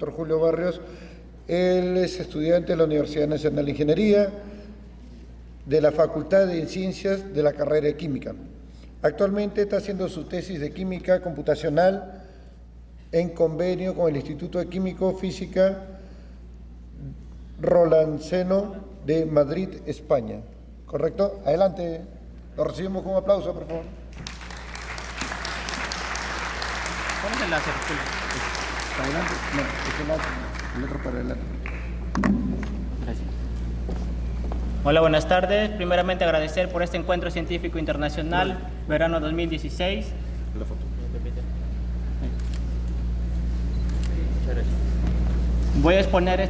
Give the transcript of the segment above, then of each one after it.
doctor Julio Barrios. Él es estudiante de la Universidad Nacional de Ingeniería, de la Facultad de Ciencias de la carrera de Química. Actualmente está haciendo su tesis de Química Computacional en convenio con el Instituto de Químico-Física Rolanceno de Madrid, España. ¿Correcto? Adelante. Lo recibimos con un aplauso, por favor. ¿Cuál es el láser? Adelante. No, el otro para adelante. Gracias. Hola, buenas tardes. Primeramente agradecer por este encuentro científico internacional, verano 2016. La foto. Voy a exponer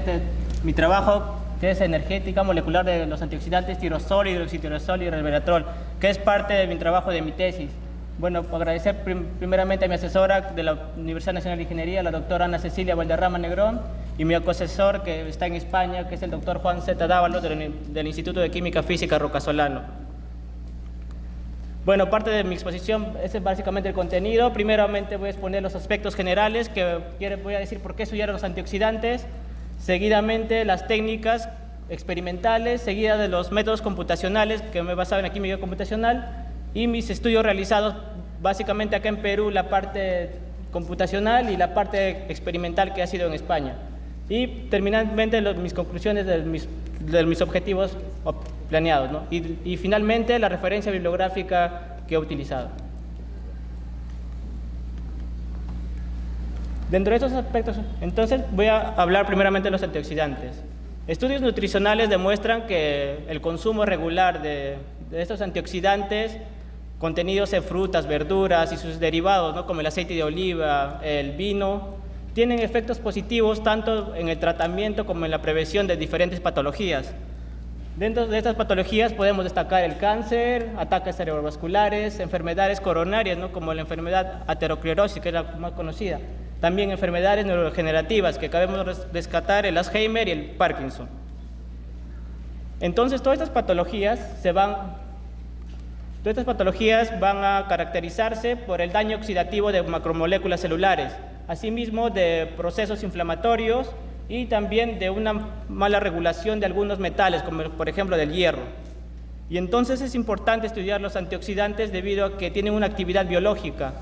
mi trabajo, que es energética molecular de los antioxidantes tirosol, hidroxitirosol y resveratrol, que es parte de mi trabajo de mi tesis. Bueno, agradecer primeramente a mi asesora de la Universidad Nacional de Ingeniería, la doctora Ana Cecilia Valderrama Negrón, y mi coasesor que está en España, que es el doctor Juan Z. Dávalos del Instituto de Química Física Rocasolano. Bueno, parte de mi exposición, ese es básicamente el contenido. Primeramente voy a exponer los aspectos generales, voy a decir por qué estudiar los antioxidantes, seguidamente las técnicas experimentales, seguida de los métodos computacionales, que me he basado en la química computacional, y mis estudios realizados básicamente acá en Perú, la parte computacional y la parte experimental que ha sido en España. Y terminalmente mis conclusiones de mis objetivos planeados, ¿no? Y finalmente la referencia bibliográfica que he utilizado. Dentro de estos aspectos, entonces voy a hablar primeramente de los antioxidantes. Estudios nutricionales demuestran que el consumo regular de estos antioxidantes contenidos en frutas, verduras y sus derivados, ¿no? Como el aceite de oliva, el vino, tienen efectos positivos tanto en el tratamiento como en la prevención de diferentes patologías. Dentro de estas patologías podemos destacar el cáncer, ataques cerebrovasculares, enfermedades coronarias, ¿no? Como la enfermedad aterosclerosis, que es la más conocida. También enfermedades neurodegenerativas, que acabamos de rescatar el Alzheimer y el Parkinson. Entonces, todas estas patologías van a caracterizarse por el daño oxidativo de macromoléculas celulares, asimismo de procesos inflamatorios y también de una mala regulación de algunos metales, como por ejemplo del hierro. Y entonces es importante estudiar los antioxidantes debido a que tienen una actividad biológica.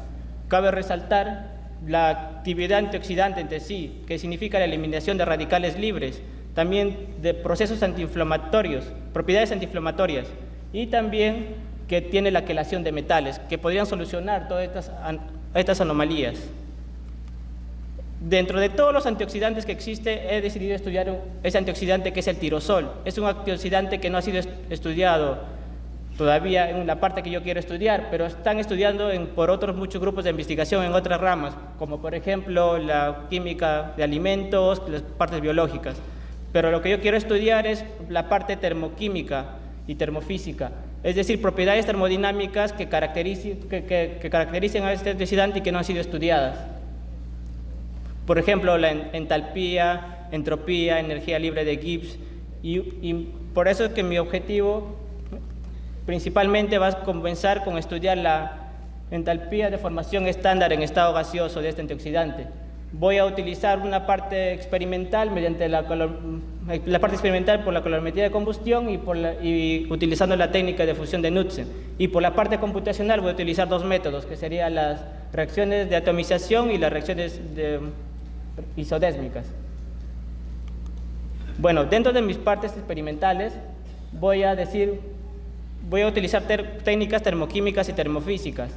Cabe resaltar la actividad antioxidante entre sí, que significa la eliminación de radicales libres, también de procesos antiinflamatorios, propiedades antiinflamatorias, y también que tiene la quelación de metales, que podrían solucionar todas estas anomalías. Dentro de todos los antioxidantes que existe, he decidido estudiar ese antioxidante que es el tirosol. Es un antioxidante que no ha sido estudiado todavía en la parte que yo quiero estudiar, pero están estudiando por otros muchos grupos de investigación en otras ramas, como por ejemplo la química de alimentos, las partes biológicas. Pero lo que yo quiero estudiar es la parte termoquímica y termofísica, es decir, propiedades termodinámicas que caractericen a este antioxidante y que no han sido estudiadas. Por ejemplo, la entalpía, entropía, energía libre de Gibbs, y por eso es que mi objetivo principalmente va a comenzar con estudiar la entalpía de formación estándar en estado gaseoso de este antioxidante. Voy a utilizar una parte experimental mediante la parte experimental por la colorimetría de combustión y utilizando la técnica de fusión de Knudsen. Y por la parte computacional voy a utilizar dos métodos, que serían las reacciones de atomización y las reacciones isodésmicas. Bueno, dentro de mis partes experimentales voy a utilizar técnicas termoquímicas y termofísicas.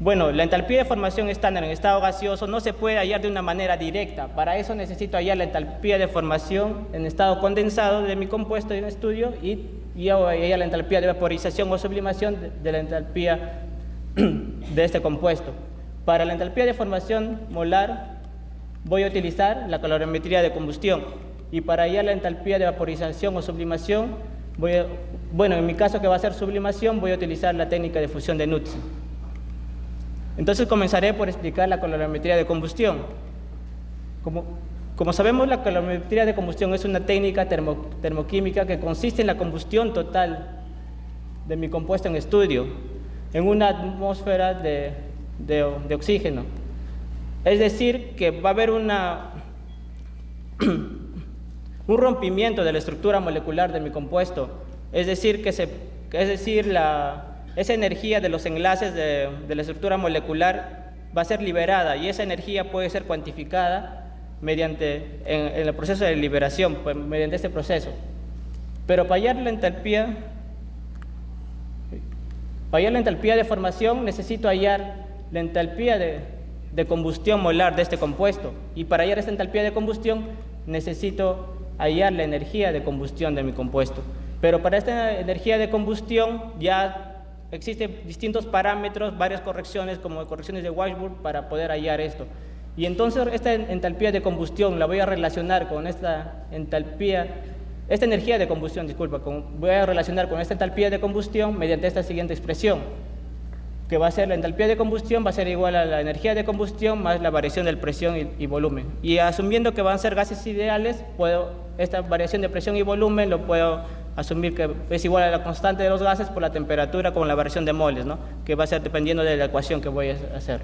Bueno, la entalpía de formación estándar en estado gaseoso no se puede hallar de una manera directa. Para eso necesito hallar la entalpía de formación en estado condensado de mi compuesto en estudio y hallar la entalpía de vaporización o sublimación de la entalpía de este compuesto. Para la entalpía de formación molar voy a utilizar la calorimetría de combustión y para hallar la entalpía de vaporización o sublimación, en mi caso que va a ser sublimación, voy a utilizar la técnica de fusión de Knudsen. Entonces comenzaré por explicar la calorimetría de combustión. Como sabemos, la calorimetría de combustión es una técnica termoquímica que consiste en la combustión total de mi compuesto en estudio en una atmósfera de oxígeno. Es decir, que va a haber un rompimiento de la estructura molecular de mi compuesto. Es decir, esa energía de los enlaces de la estructura molecular va a ser liberada y esa energía puede ser cuantificada en el proceso de liberación, pues, mediante este proceso. Pero para hallar la entalpía de formación necesito hallar la entalpía de combustión molar de este compuesto, y para hallar esta entalpía de combustión necesito hallar la energía de combustión de mi compuesto. Pero para esta energía de combustión ya existen distintos parámetros, varias correcciones, como correcciones de Washburn, para poder hallar esto. Y entonces esta entalpía de combustión la voy a relacionar con esta energía de combustión, voy a relacionar con esta entalpía de combustión mediante esta siguiente expresión, que va a ser la entalpía de combustión va a ser igual a la energía de combustión más la variación de presión y volumen. Y asumiendo que van a ser gases ideales, esta variación de presión y volumen lo puedo asumir que es igual a la constante de los gases por la temperatura con la variación de moles, ¿no? Que va a ser dependiendo de la ecuación que voy a hacer.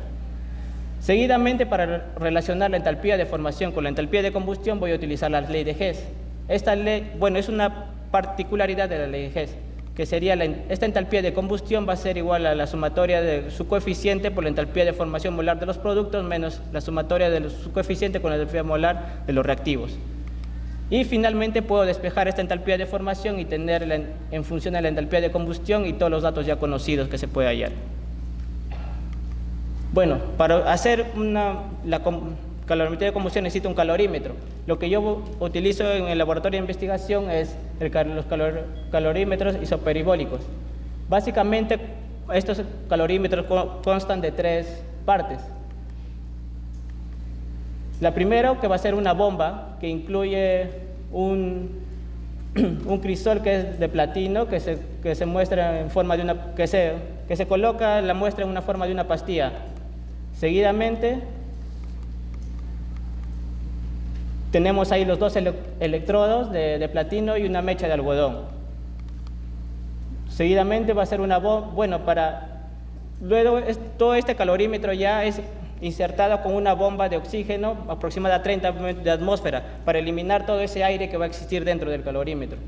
Seguidamente, para relacionar la entalpía de formación con la entalpía de combustión, voy a utilizar la ley de Hess. Esta ley, es una particularidad de la ley de Hess, que sería esta entalpía de combustión va a ser igual a la sumatoria de su coeficiente por la entalpía de formación molar de los productos menos la sumatoria de su coeficiente con la entalpía molar de los reactivos. Y finalmente puedo despejar esta entalpía de formación y tenerla en función de la entalpía de combustión y todos los datos ya conocidos que se puede hallar. Bueno, para hacer la calorimetría de combustión necesito un calorímetro. Lo que yo utilizo en el laboratorio de investigación es los calorímetros isoperibólicos. Básicamente, estos calorímetros constan de 3 partes. La primera, que va a ser una bomba, que incluye un crisol que es de platino, que se muestra en forma de que se coloca la muestra en una forma de una pastilla. Seguidamente, tenemos ahí los 2 electrodos de platino y una mecha de algodón. Seguidamente va a ser una bomba, luego todo este calorímetro ya es insertado con una bomba de oxígeno aproximada a 30 de atmósfera para eliminar todo ese aire que va a existir dentro del calorímetro.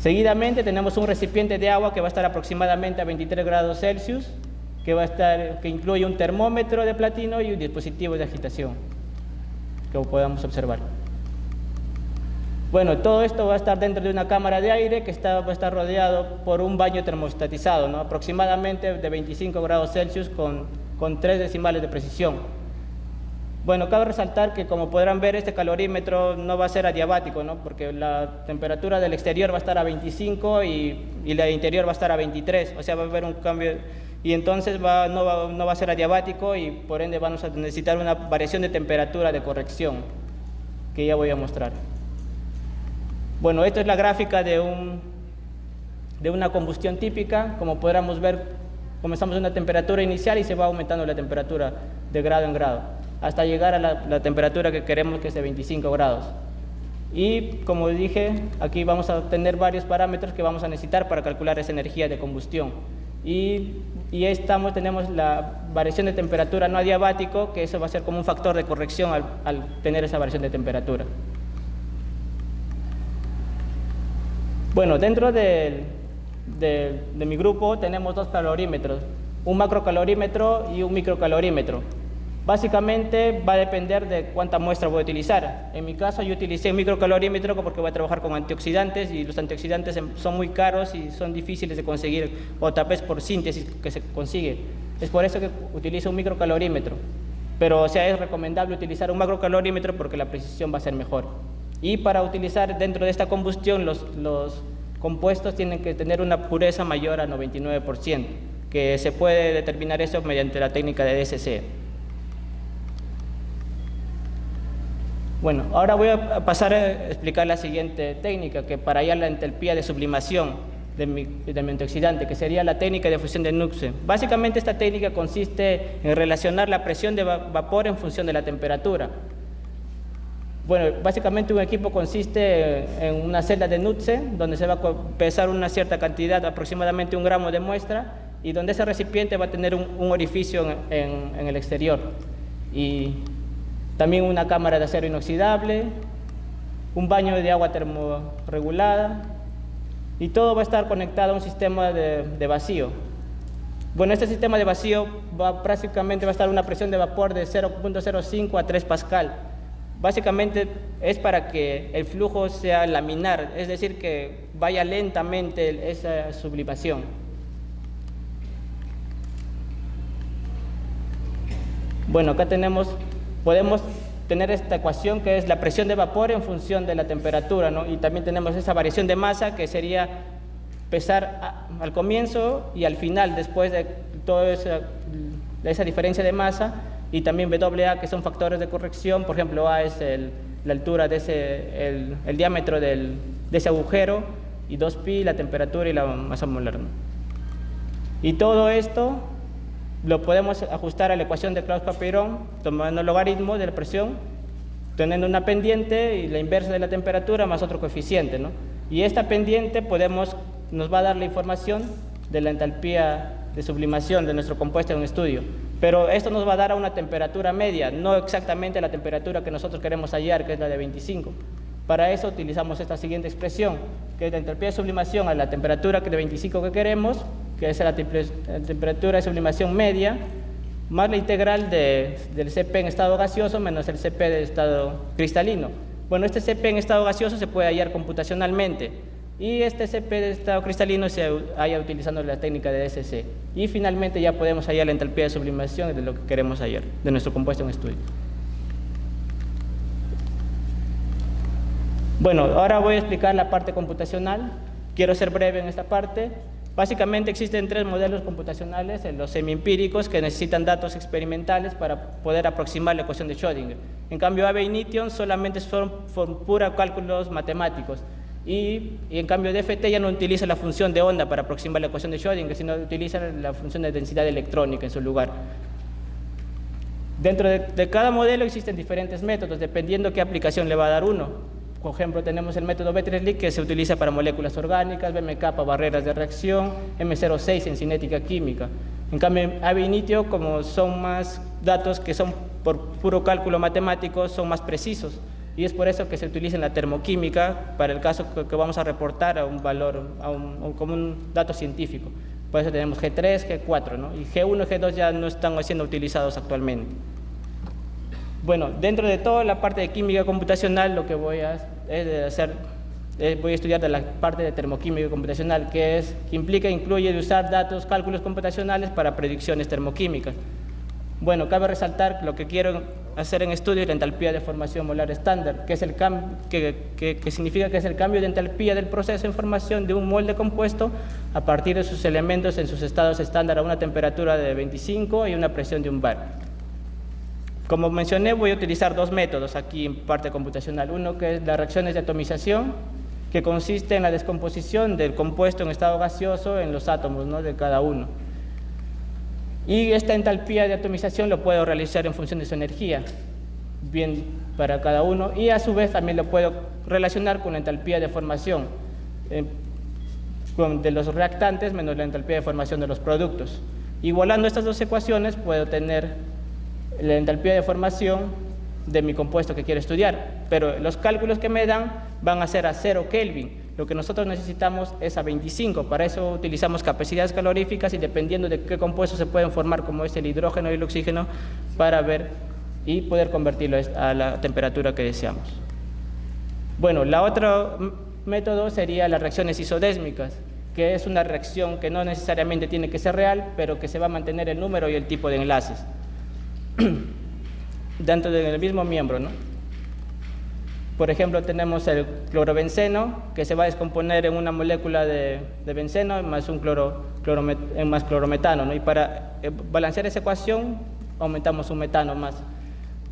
Seguidamente tenemos un recipiente de agua que va a estar aproximadamente a 23 grados Celsius, que incluye un termómetro de platino y un dispositivo de agitación, que podamos observar. Todo esto va a estar dentro de una cámara de aire que va a estar rodeado por un baño termostatizado, ¿no? Aproximadamente de 25 grados Celsius con 3 decimales de precisión. Cabe resaltar que, como podrán ver, este calorímetro no va a ser adiabático, ¿no? Porque la temperatura del exterior va a estar a 25 y la del interior va a estar a 23, o sea, va a haber un cambio, y entonces no va a ser adiabático y por ende vamos a necesitar una variación de temperatura de corrección, que ya voy a mostrar. Esta es la gráfica de una combustión típica. Como podremos ver, comenzamos a una temperatura inicial y se va aumentando la temperatura de grado en grado, hasta llegar a la temperatura que queremos, que es de 25 grados. Y como dije, aquí vamos a tener varios parámetros que vamos a necesitar para calcular esa energía de combustión. Y tenemos la variación de temperatura no adiabático, que eso va a ser como un factor de corrección al tener esa variación de temperatura. Dentro de mi grupo tenemos 2 calorímetros, un macrocalorímetro y un microcalorímetro. Básicamente va a depender de cuánta muestra voy a utilizar. En mi caso yo utilicé un microcalorímetro porque voy a trabajar con antioxidantes y los antioxidantes son muy caros y son difíciles de conseguir, o tal vez por síntesis que se consigue. Es por eso que utilizo un microcalorímetro. Pero es recomendable utilizar un macrocalorímetro porque la precisión va a ser mejor. Y para utilizar dentro de esta combustión, los compuestos tienen que tener una pureza mayor a 99%, que se puede determinar eso mediante la técnica de DSC. Ahora voy a pasar a explicar la siguiente técnica, que para hallar la entalpía de sublimación de mi antioxidante, que sería la técnica de fusión de Knudsen. Básicamente esta técnica consiste en relacionar la presión de vapor en función de la temperatura. Básicamente un equipo consiste en una celda de Knudsen, donde se va a pesar una cierta cantidad, aproximadamente 1 gramo de muestra, y donde ese recipiente va a tener un orificio en el exterior. Y también una cámara de acero inoxidable, un baño de agua termorregulada, y todo va a estar conectado a un sistema de vacío. Bueno, este sistema de vacío prácticamente va a estar a una presión de vapor de 0.05 a 3 pascal. Básicamente es para que el flujo sea laminar, es decir, que vaya lentamente esa sublimación. Bueno, acá podemos tener esta ecuación que es la presión de vapor en función de la temperatura, ¿no? Y también tenemos esa variación de masa que sería pesar al comienzo y al final, después de toda esa diferencia de masa, y también WA, que son factores de corrección. Por ejemplo, A es la altura de el diámetro de ese agujero, y 2pi la temperatura y la masa molar, ¿no? Y todo esto lo podemos ajustar a la ecuación de Clausius-Clapeyron, tomando el logaritmo de la presión, teniendo una pendiente y la inversa de la temperatura más otro coeficiente, ¿no? Y esta pendiente nos va a dar la información de la entalpía de sublimación de nuestro compuesto en un estudio. Pero esto nos va a dar a una temperatura media, no exactamente la temperatura que nosotros queremos hallar, que es la de 25. Para eso utilizamos esta siguiente expresión, que es la entalpía de sublimación a la temperatura de 25 que queremos, que es la temperatura de sublimación media, más la integral del Cp en estado gaseoso menos el Cp de estado cristalino. Bueno, este Cp en estado gaseoso se puede hallar computacionalmente, y este Cp de estado cristalino se halla utilizando la técnica de DSC. Y finalmente ya podemos hallar la entalpía de sublimación de lo que queremos hallar, de nuestro compuesto en estudio. Bueno, ahora voy a explicar la parte computacional. Quiero ser breve en esta parte. Básicamente existen 3 modelos computacionales, los semiempíricos, que necesitan datos experimentales para poder aproximar la ecuación de Schrödinger. En cambio, Abe y Newton solamente son puros cálculos matemáticos. Y en cambio DFT ya no utiliza la función de onda para aproximar la ecuación de Schrödinger, sino utiliza la función de densidad electrónica en su lugar. Dentro de cada modelo existen diferentes métodos, dependiendo qué aplicación le va a dar uno. Por ejemplo, tenemos el método Betters-Lee, que se utiliza para moléculas orgánicas, BMK para barreras de reacción, M06 en cinética química. En cambio, Abe y Newton, como son más datos que son por puro cálculo matemático, son más precisos. Y es por eso que se utiliza en la termoquímica para el caso que vamos a reportar a un valor, como un dato científico. Por eso tenemos G3, G4, ¿no? Y G1 y G2 ya no están siendo utilizados actualmente. Bueno, dentro de toda la parte de química computacional, lo que voy a estudiar de la parte de termoquímica computacional, que incluye de usar datos, cálculos computacionales para predicciones termoquímicas. Bueno, cabe resaltar que lo que quiero hacer en estudio es la entalpía de formación molar estándar, que significa que es el cambio de entalpía del proceso de formación de un molde compuesto a partir de sus elementos en sus estados estándar a una temperatura de 25 y una presión de 1 bar. Como mencioné, voy a utilizar 2 métodos aquí en parte computacional. Uno que es las reacciones de atomización, que consiste en la descomposición del compuesto en estado gaseoso en los átomos, ¿no?, de cada uno. Y esta entalpía de atomización lo puedo realizar en función de su energía, bien para cada uno, y a su vez también lo puedo relacionar con la entalpía de formación de los reactantes menos la entalpía de formación de los productos. Igualando estas 2 ecuaciones puedo tener la entalpía de formación de mi compuesto que quiero estudiar, pero los cálculos que me dan van a ser a 0 Kelvin. Lo que nosotros necesitamos es a 25, para eso utilizamos capacidades caloríficas y dependiendo de qué compuestos se pueden formar, como es el hidrógeno y el oxígeno, para ver y poder convertirlo a la temperatura que deseamos. Bueno, la otra método sería las reacciones isodésmicas, que es una reacción que no necesariamente tiene que ser real, pero que se va a mantener el número y el tipo de enlaces dentro del mismo miembro, ¿no? Por ejemplo, tenemos el clorobenceno, que se va a descomponer en una molécula de benceno más más clorometano, ¿no? Y para balancear esa ecuación aumentamos un metano más.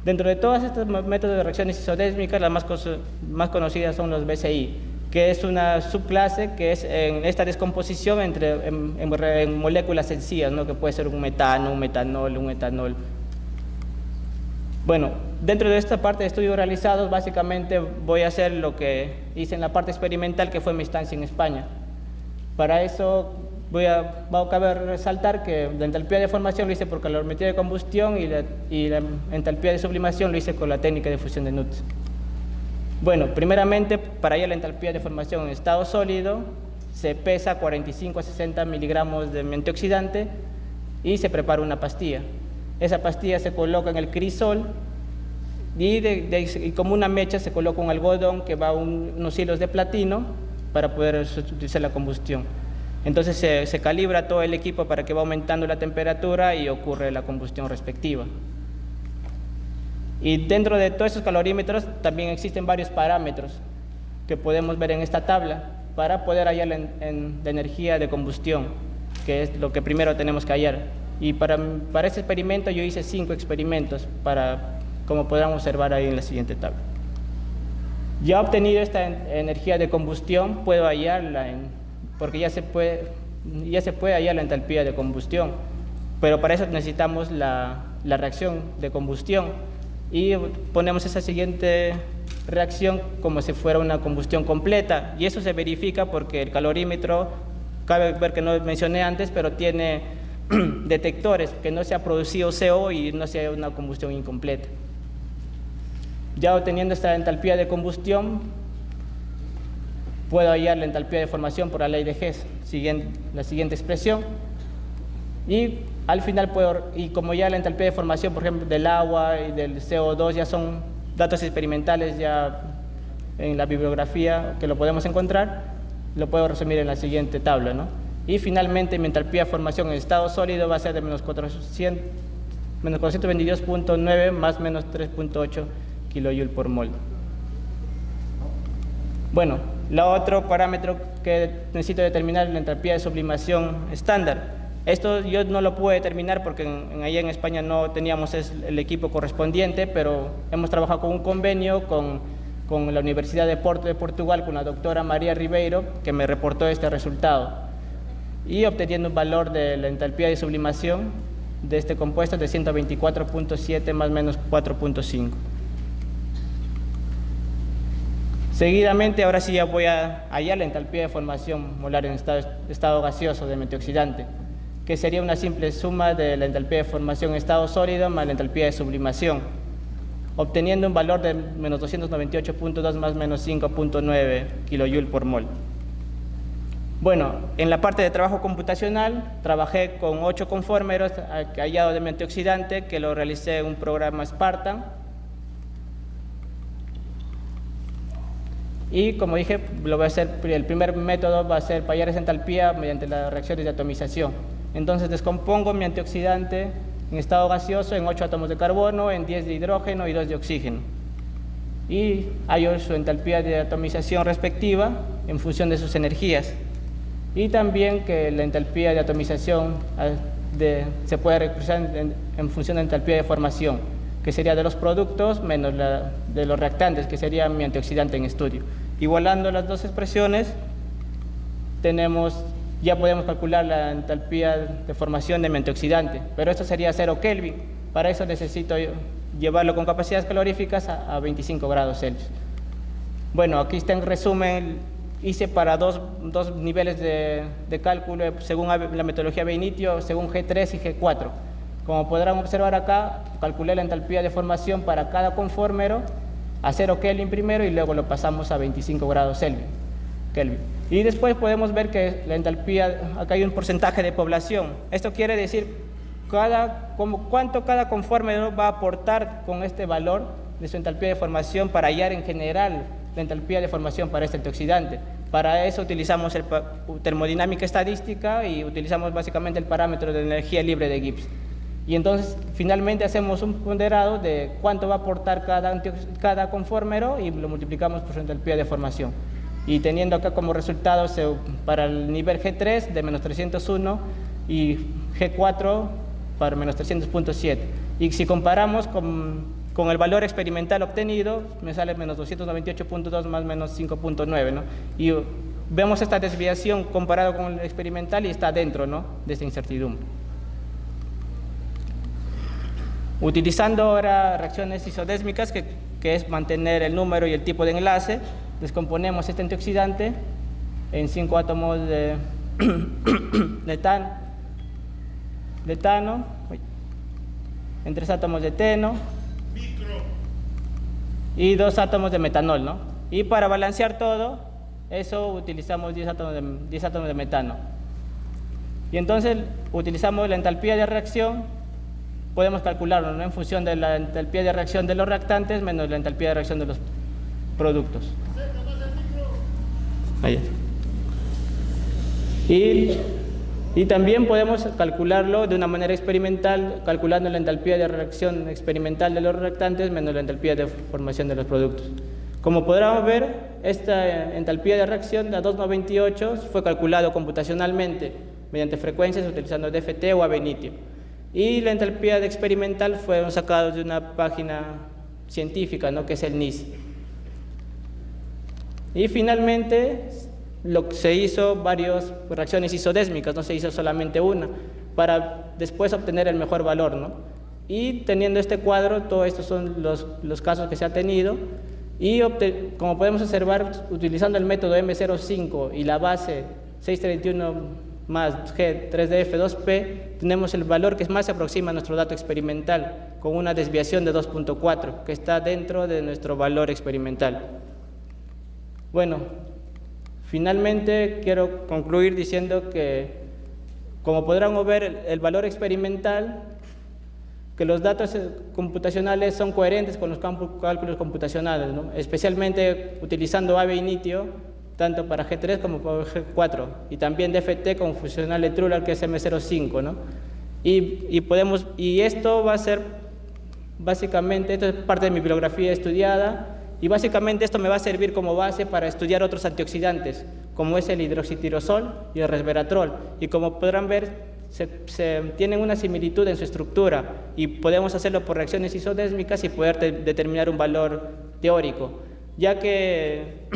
Dentro de todos estos métodos de reacciones isodésmicas, las más conocidas son los BCI, que es una subclase que es en esta descomposición en moléculas sencillas, ¿no?, que puede ser un metano, un metanol, un etanol. Bueno, dentro de esta parte de estudios realizados, básicamente voy a hacer lo que hice en la parte experimental, que fue mi estancia en España. Para eso cabe resaltar que la entalpía de formación lo hice por calorimetría de combustión y la entalpía de sublimación lo hice con la técnica de fusión de Knudsen. Bueno, primeramente, para hallar la entalpía de formación en estado sólido, se pesa 45 a 60 miligramos de antioxidante y se prepara una pastilla. Esa pastilla se coloca en el crisol y como una mecha se coloca un algodón que va a unos hilos de platino para poder utilizar la combustión. Entonces se calibra todo el equipo para que va aumentando la temperatura y ocurre la combustión respectiva. Y dentro de todos esos calorímetros también existen varios parámetros que podemos ver en esta tabla para poder hallar la energía de combustión, que es lo que primero tenemos que hallar. Y para este experimento yo hice 5 experimentos, como podrán observar ahí en la siguiente tabla. Ya obtenido esta energía de combustión, puedo hallarla, porque ya se puede hallar la entalpía de combustión, pero para eso necesitamos la reacción de combustión. Y ponemos esa siguiente reacción como si fuera una combustión completa, y eso se verifica porque el calorímetro, cabe ver que no mencioné antes, pero tiene detectores, que no se ha producido CO y no sea una combustión incompleta. Ya obteniendo esta entalpía de combustión, puedo hallar la entalpía de formación por la ley de Hess, la siguiente expresión, y al final y como ya la entalpía de formación, por ejemplo, del agua y del CO2 ya son datos experimentales ya en la bibliografía que lo podemos encontrar, lo puedo resumir en la siguiente tabla, ¿no? Y finalmente mi entalpía de formación en estado sólido va a ser de menos 422.9 más menos 3.8 kJ por mol. Bueno, el otro parámetro que necesito determinar es la entalpía de sublimación estándar. Esto yo no lo pude determinar porque allá en España no teníamos el equipo correspondiente, pero hemos trabajado con un convenio con la Universidad de Porto de Portugal, con la doctora María Ribeiro, que me reportó este resultado. Y obteniendo un valor de la entalpía de sublimación de este compuesto de 124.7 más menos 4.5. Seguidamente, ahora sí ya voy a hallar la entalpía de formación molar en estado gaseoso de antioxidante, que sería una simple suma de la entalpía de formación en estado sólido más la entalpía de sublimación, obteniendo un valor de menos 298.2 más menos 5.9 kJ por mol. Bueno, en la parte de trabajo computacional trabajé con 8 conformeros hallado de antioxidante que lo realicé en un programa Spartan. Y como dije, el primer método va a ser para hallar esa entalpía mediante las reacciones de atomización. Entonces descompongo mi antioxidante en estado gaseoso en 8 átomos de carbono, en 10 de hidrógeno y 2 de oxígeno. Y hallo su entalpía de atomización respectiva en función de sus energías. Y también que la entalpía de atomización se puede representar en función de la entalpía de formación, que sería de los productos menos la de los reactantes, que sería mi antioxidante en estudio. Igualando las dos expresiones, ya podemos calcular la entalpía de formación de mi antioxidante, pero esto sería 0 Kelvin. Para eso necesito llevarlo con capacidades caloríficas a 25 grados Celsius. Bueno, aquí está en resumen, hice para dos niveles de cálculo según la metodología Beinitio, según G3 y G4. Como podrán observar acá, calculé la entalpía de formación para cada conformero a 0 Kelvin primero y luego lo pasamos a 25 grados Kelvin. Y después podemos ver que la entalpía, acá hay un porcentaje de población. Esto quiere decir cuánto cada conformero va a aportar con este valor de su entalpía de formación para hallar en general la entalpía de formación para este antioxidante. Para eso utilizamos termodinámica estadística y utilizamos básicamente el parámetro de energía libre de Gibbs. Y entonces finalmente hacemos un ponderado de cuánto va a aportar cada conformero y lo multiplicamos por su entalpía de formación. Y teniendo acá como resultado para el nivel G3 de menos 301 y G4 para menos 300.7. Y si comparamos con el valor experimental obtenido, me sale menos 298.2 más menos 5.9, ¿no? Y vemos esta desviación comparado con el experimental y está dentro, ¿no?, de esta incertidumbre. Utilizando ahora reacciones isodésmicas, que es mantener el número y el tipo de enlace, descomponemos este antioxidante en 5 átomos de etano, en 3 átomos de eteno y 2 átomos de metanol, ¿no? Y para balancear todo, eso utilizamos 10 átomos de metano. Y entonces utilizamos la entalpía de reacción, podemos calcularlo, ¿no? En función de la entalpía de reacción de los reactantes menos la entalpía de reacción de los productos. Ahí es. Y también podemos calcularlo de una manera experimental, calculando la entalpía de reacción experimental de los reactantes menos la entalpía de formación de los productos. Como podrán ver, esta entalpía de reacción, la 298, fue calculado computacionalmente mediante frecuencias utilizando DFT o AB initio. Y la entalpía de experimental fueron sacados de una página científica, ¿no? Que es el NIS. Y finalmente lo que se hizo varias reacciones isodésmicas, no se hizo solamente una, para después obtener el mejor valor, ¿no? Y teniendo este cuadro, todos estos son los casos que se ha tenido, y como podemos observar, utilizando el método M05 y la base 631 más G3DF2P, tenemos el valor que más se aproxima a nuestro dato experimental, con una desviación de 2.4, que está dentro de nuestro valor experimental. Bueno, finalmente quiero concluir diciendo que, como podrán ver, el valor experimental, que los datos computacionales son coherentes con los cálculos computacionales, ¿no? Especialmente utilizando AB initio, tanto para G3 como para G4, y también DFT con funcional de Truller, que es M05, ¿no? Y esto va a ser, básicamente, esto es parte de mi bibliografía estudiada, y básicamente esto me va a servir como base para estudiar otros antioxidantes, como es el hidroxitirosol y el resveratrol. Y como podrán ver, tienen una similitud en su estructura, y podemos hacerlo por reacciones isodésmicas y poder determinar un valor teórico, ya que,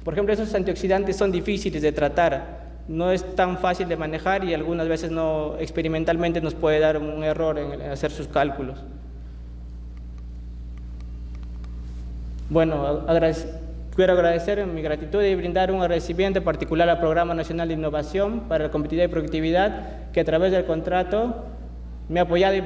por ejemplo, esos antioxidantes son difíciles de tratar, no es tan fácil de manejar y algunas veces experimentalmente nos puede dar un error en hacer sus cálculos. Bueno, quiero agradecer mi gratitud y brindar un agradecimiento particular al Programa Nacional de Innovación para la Competitividad y Productividad, que a través del contrato me ha apoyado y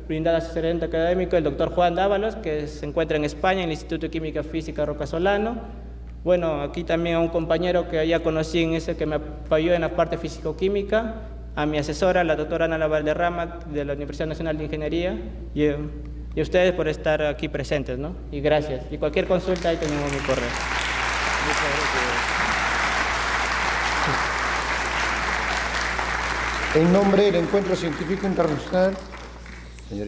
brindado asesoramiento académico el doctor Juan Dávalos, que se encuentra en España, en el Instituto de Química Física Roca Solano. Bueno, aquí también a un compañero que ya conocí que me apoyó en la parte físico-química, a mi asesora, la doctora Ana Valderrama, de la Universidad Nacional de Ingeniería, y a ustedes por estar aquí presentes, ¿no? Y gracias. Y cualquier consulta, ahí tenemos mi correo. Muchas gracias. En nombre del Encuentro Científico Internacional